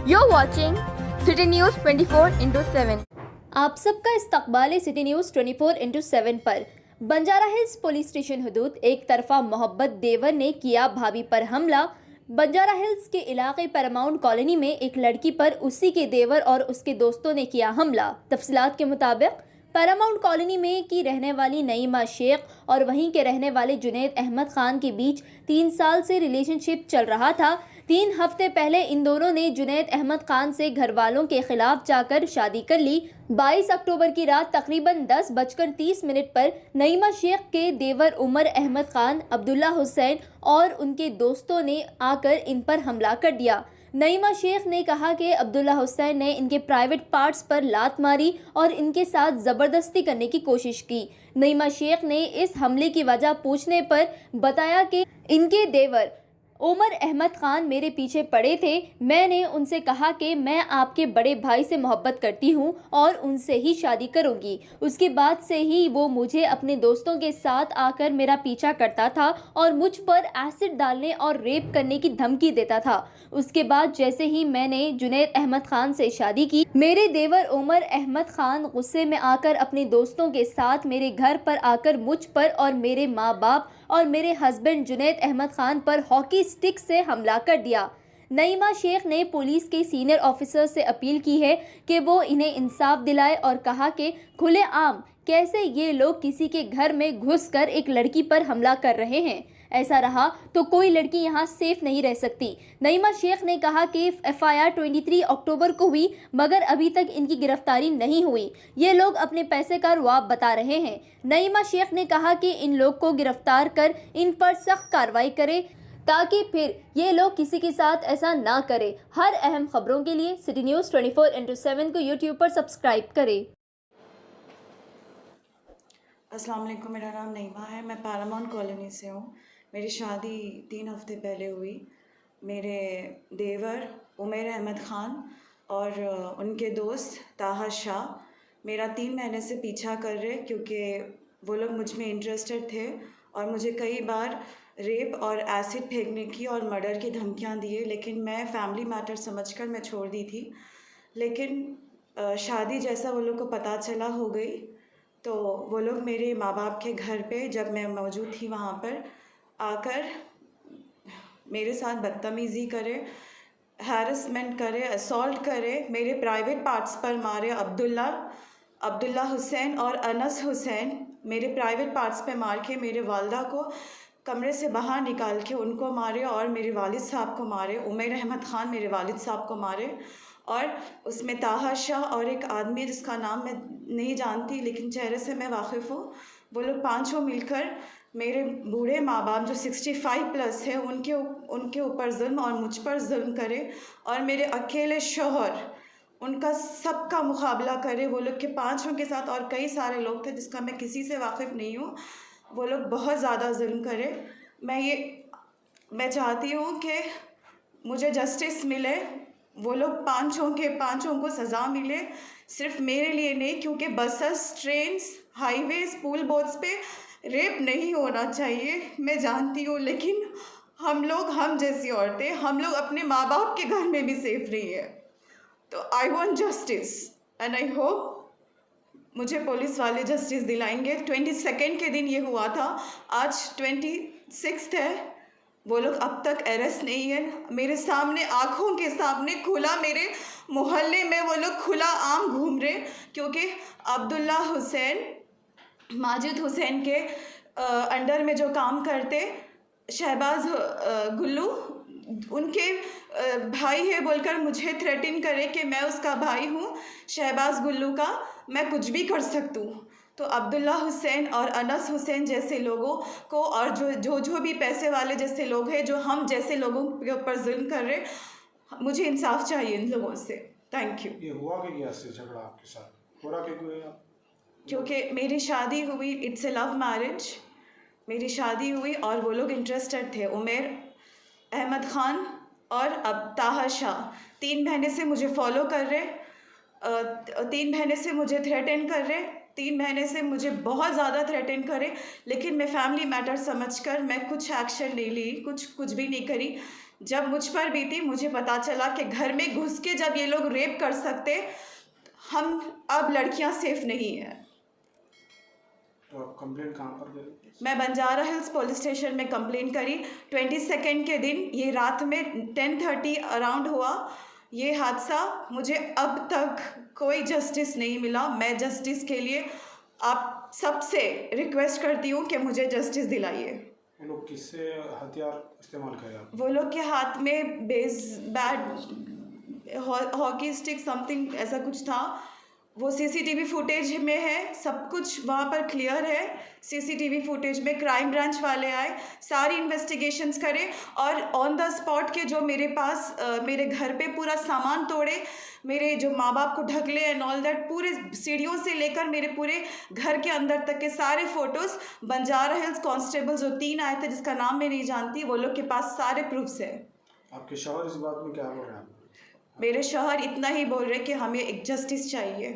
You're watching City News 24/7. आप सबका इस्तकबाल है सिटी न्यूज़ 24/7 पर। बंजारा हिल्स पुलिस स्टेशन हदूद एक तरफा मोहब्बत देवर ने किया भाभी पर हमला। बंजारा हिल्स के इलाके पैरामाउंट कॉलोनी में एक लड़की पर उसी के देवर और उसके दोस्तों ने किया हमला। तफसीलात के मुताबिक पैरामाउंट कॉलोनी में की रहने वाली नईमा शेख और वहीं के रहने वाले जुनैद अहमद खान के बीच 3 साल से रिलेशनशिप चल रहा था। 3 हफ्ते पहले इन दोनों ने जुनैद अहमद खान से घर वालों के खिलाफ जाकर शादी कर ली। 22 अक्टूबर की रात तकरीबन 10:30 पर नईमा शेख के देवर उमर अहमद खान, अब्दुल्ला हुसैन और उनके दोस्तों ने आकर इन पर हमला कर दिया। नईमा शेख ने कहा कि अब्दुल्ला हुसैन ने इनके प्राइवेट पार्ट्स पर लात मारी और इनके साथ ज़बरदस्ती करने की कोशिश की। नईमा शेख ने इस हमले की वजह पूछने पर बताया कि इनके देवर उमर अहमद खान मेरे पीछे पड़े थे। मैंने उनसे कहा कि मैं आपके बड़े भाई से मोहब्बत करती हूं और उनसे ही शादी करूंगी। उसके बाद से ही वो मुझे अपने दोस्तों के साथ आकर मेरा पीछा करता था और मुझ पर एसिड डालने और रेप करने की धमकी देता था। उसके बाद जैसे ही मैंने जुनैद अहमद खान से शादी की, मेरे देवर उमर अहमद खान गुस्से में आकर अपने दोस्तों के साथ मेरे घर पर आकर मुझ पर और मेरे माँ बाप और मेरे हस्बैंड जुनैद अहमद खान पर हॉकी स्टिक से हमला कर दिया। नईमा शेख ने पुलिस के सीनियर ऑफिसर से अपील की है कि वो इन्हें इंसाफ दिलाए और कहा कि खुलेआम कैसे ये लोग किसी के घर में घुसकर एक लड़की पर हमला कर रहे हैं। ऐसा रहा तो कोई लड़की यहाँ सेफ नहीं रह सकती। नईमा शेख ने कहा कि FIR 23 अक्टूबर को हुई मगर अभी तक इनकी गिरफ्तारी नहीं हुई। ये लोग अपने पैसे का रुआब बता रहे हैं। नईमा शेख ने कहा कि इन लोग को गिरफ्तार कर इन पर सख्त कार्रवाई करे ताकि फिर ये लोग किसी के साथ ऐसा ना करें। हर अहम खबरों के लिए सिटी न्यूज़ 24/7 को यूट्यूब पर सब्सक्राइब करें। अस्सलाम वालेकुम, मेरा नाम नईमा है। मैं पैरामाउंट कॉलोनी से हूँ। मेरी शादी 3 हफ्ते पहले हुई। मेरे देवर उमर अहमद ख़ान और उनके दोस्त ताहा शाह मेरा 3 महीने से पीछा कर रहे क्योंकि वो लोग मुझ में इंटरेस्टेड थे और मुझे कई बार रेप और एसिड फेंकने की और मर्डर की धमकियाँ दिए, लेकिन मैं फैमिली मैटर समझकर मैं छोड़ दी थी। लेकिन शादी जैसा वो लोग को पता चला हो गई तो वो लोग मेरे माँ बाप के घर पे, जब मैं मौजूद थी वहाँ पर, आकर मेरे साथ बदतमीज़ी करे, हैरेसमेंट करे, असॉल्ट करे, मेरे प्राइवेट पार्ट्स पर मारे। अब्दुल्ला हुसैन और अनस हुसैन मेरे प्राइवेट पार्ट्स पे मार के मेरे वालदा को कमरे से बाहर निकाल के उनको मारे और मेरे वालिद साहब को मारे। उमर अहमद ख़ान मेरे वालिद साहब को मारे और उसमें ताहा शाह और एक आदमी है जिसका नाम मैं नहीं जानती लेकिन चेहरे से मैं वाकिफ़ हूँ। वो लोग पाँचों मिलकर मेरे बूढ़े माँ बाप जो 65+ है उनके ऊपर जुल्म और मुझ पर जुल्म करे और मेरे अकेले शौहर उनका सबका मुकाबला करे। वो लोग के पाँचों के साथ और कई सारे लोग थे जिसका मैं किसी से वाकिफ़ नहीं हूँ। वो लोग बहुत ज़्यादा जुल्म करे। मैं चाहती हूँ कि मुझे जस्टिस मिले, वो लोग पाँचों को सज़ा मिले, सिर्फ मेरे लिए नहीं, क्योंकि बसेस, ट्रेन्स, हाईवेज, पुल बोट्स पे रेप नहीं होना चाहिए। मैं जानती हूँ, लेकिन हम जैसी औरतें, हम लोग अपने माँ बाप के घर में भी सेफ नहीं है। तो I want justice and I hope मुझे पुलिस वाले जस्टिस दिलाएंगे। 22 के दिन ये हुआ था, आज 26 है। वो लोग अब तक अरेस्ट नहीं है। मेरे सामने, आँखों के सामने खुला, मेरे मोहल्ले में वो लोग खुला आम घूम रहे, क्योंकि अब्दुल्ला हुसैन, माजिद हुसैन के अंडर में जो काम करते, शहबाज गुल्लू उनके भाई है बोलकर मुझे थ्रेटन करे कि मैं उसका भाई हूँ, शहबाज गुल्लू का, मैं कुछ भी कर सकती हूँ। तो अब्दुल्ला हुसैन और अनस हुसैन जैसे लोगों को और जो भी पैसे वाले जैसे लोग हैं जो हम जैसे लोगों के ऊपर जुल्म कर रहे, मुझे इंसाफ चाहिए इन लोगों से। Thank you. ये हुआ कि कैसे झगड़ा आपके साथ हो रहा क्यों? क्योंकि मेरी शादी हुई, इट्स ए लव मैरिज। मेरी शादी हुई और वो लोग इंटरेस्टेड थे, उमर अहमद ख़ान और अब ताहा शाह। 3 महीने से मुझे फॉलो कर रहे, 3 महीने से मुझे थ्रेटन कर रहे, 3 महीने से मुझे बहुत ज़्यादा थ्रेटन करे, लेकिन मैं फैमिली मैटर समझकर मैं कुछ एक्शन नहीं ली, कुछ भी नहीं करी। जब मुझ पर बीती, मुझे पता चला कि घर में घुस के जब ये लोग रेप कर सकते, हम अब लड़कियां सेफ नहीं हैं। तो आप कंप्लेंट कहाँ पर करें? मैं बंजारा हिल्स पुलिस स्टेशन में कंप्लेंट करी। 22 के दिन ये रात में 10:30 अराउंड हुआ ये हादसा। मुझे अब तक कोई जस्टिस नहीं मिला। मैं जस्टिस के लिए आप सबसे रिक्वेस्ट करती हूँ कि मुझे जस्टिस दिलाइए। ये लोग किससे हथियार इस्तेमाल करें आप? वो लोग के हाथ में बैट हॉकी स्टिक समथिंग ऐसा कुछ था। वो सीसीटीवी फुटेज में है, सब कुछ वहाँ पर क्लियर है। सीसीटीवी फुटेज में क्राइम ब्रांच वाले आए, सारी इन्वेस्टिगेशंस करे और ऑन द स्पॉट के जो मेरे पास मेरे घर पे पूरा सामान तोड़े, मेरे जो माँ बाप को ढकले एंड ऑल दैट, पूरे सीढ़ियों से लेकर मेरे पूरे घर के अंदर तक के सारे फ़ोटोज़ बंजारा हिल्स कांस्टेबल जो 3 आए थे जिसका नाम मैं नहीं जानती, वो लोग के पास सारे प्रूफ्स है। आपके शौहर इस बात में क्या बोल रहे हैं? मेरे शौहर इतना ही बोल रहे कि हमें एक जस्टिस चाहिए।